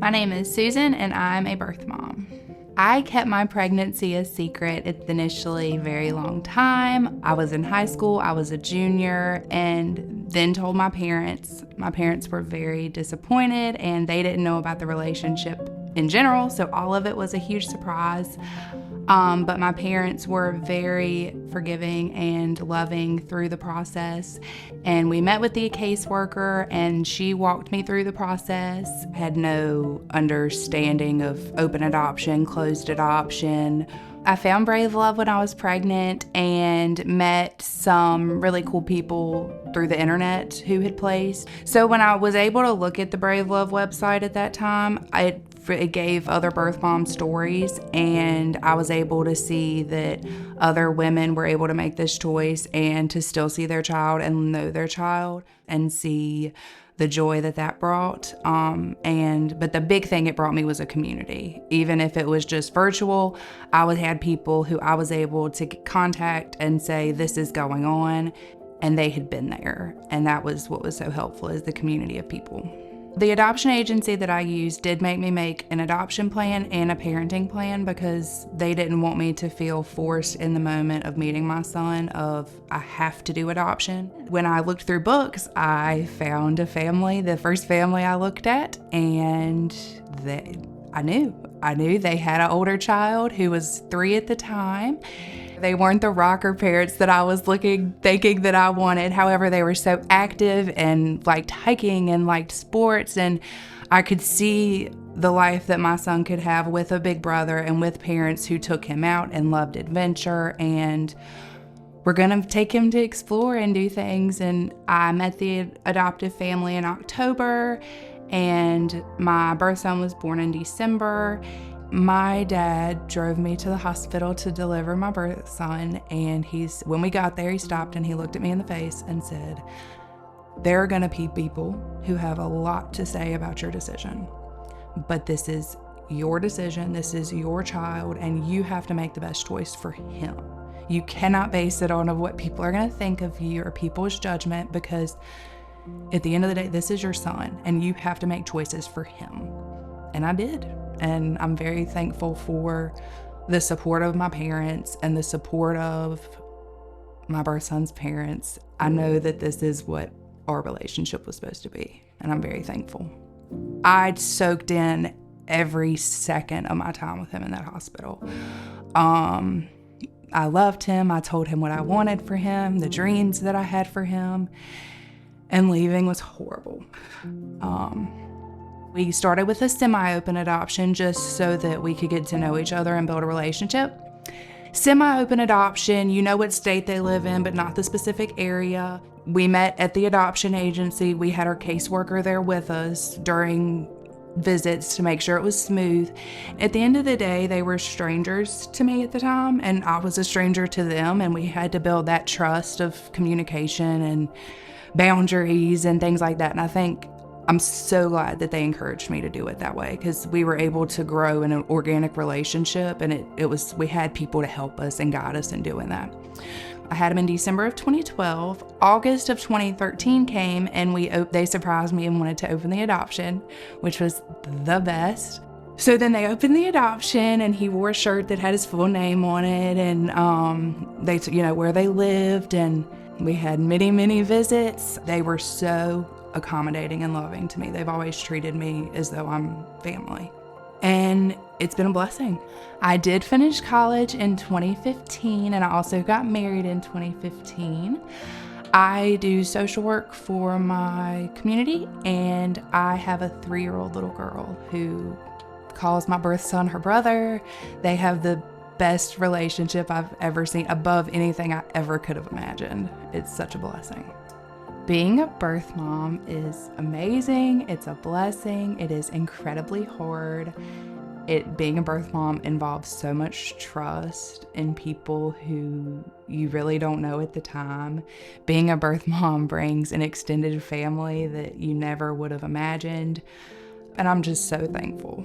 My name is Susan, and I'm a birth mom. I kept my pregnancy a secret initially a very long time. I was in high school, I was a junior, and then told my parents. My parents were very disappointed, and they didn't know about the relationship in general, so all of it was a huge surprise. But my parents were very forgiving and loving through the process. And we met with the caseworker, and she walked me through the process. Had no understanding of open adoption, closed adoption. I found BraveLove when I was pregnant and met some really cool people through the internet who had placed. So when I was able to look at the BraveLove website at that time, it gave other birth mom stories, and I was able to see that other women were able to make this choice and to still see their child and know their child and see the joy that brought. But the big thing it brought me was a community. Even if it was just virtual, I had people who I was able to contact and say, this is going on, and they had been there. And that was what was so helpful, is the community of people. The adoption agency that I used did make me make an adoption plan and a parenting plan, because they didn't want me to feel forced in the moment of meeting my son of, I have to do adoption. When I looked through books, I found a family, the first family I looked at, and I knew they had an older child who was 3 at the time. They weren't the rocker parents that I was thinking that I wanted. However, they were so active and liked hiking and liked sports, and I could see the life that my son could have with a big brother and with parents who took him out and loved adventure and were gonna take him to explore and do things. And I met the adoptive family in October, and my birth son was born in December. My dad drove me to the hospital to deliver my birth son, and when we got there, he stopped and he looked at me in the face and said, there are gonna be people who have a lot to say about your decision, but this is your decision, this is your child, and you have to make the best choice for him. You cannot base it on what people are gonna think of you or people's judgment, because at the end of the day, this is your son, and you have to make choices for him. And I did. And I'm very thankful for the support of my parents and the support of my birth son's parents. I know that this is what our relationship was supposed to be, and I'm very thankful. I soaked in every second of my time with him in that hospital. I loved him. I told him what I wanted for him, the dreams that I had for him, and leaving was horrible. We started with a semi-open adoption just so that we could get to know each other and build a relationship. Semi-open adoption, you know what state they live in, but not the specific area. We met at the adoption agency. We had our caseworker there with us during visits to make sure it was smooth. At the end of the day, they were strangers to me at the time, and I was a stranger to them, and we had to build that trust of communication and boundaries and things like that. And I think I'm so glad that they encouraged me to do it that way, because we were able to grow in an organic relationship, and we had people to help us and guide us in doing that. I had him in December of 2012. August of 2013 came, and they surprised me and wanted to open the adoption, which was the best. So then they opened the adoption, and he wore a shirt that had his full name on it, and where they lived, and we had many, many visits. They were so accommodating and loving to me. They've always treated me as though I'm family. And it's been a blessing. I did finish college in 2015, and I also got married in 2015. I do social work for my community, and I have a 3-year-old little girl who calls my birth son her brother. They have the best relationship I've ever seen, above anything I ever could have imagined. It's such a blessing. Being a birth mom is amazing. It's a blessing. It is incredibly hard. Being a birth mom involves so much trust in people who you really don't know at the time. Being a birth mom brings an extended family that you never would have imagined. And I'm just so thankful.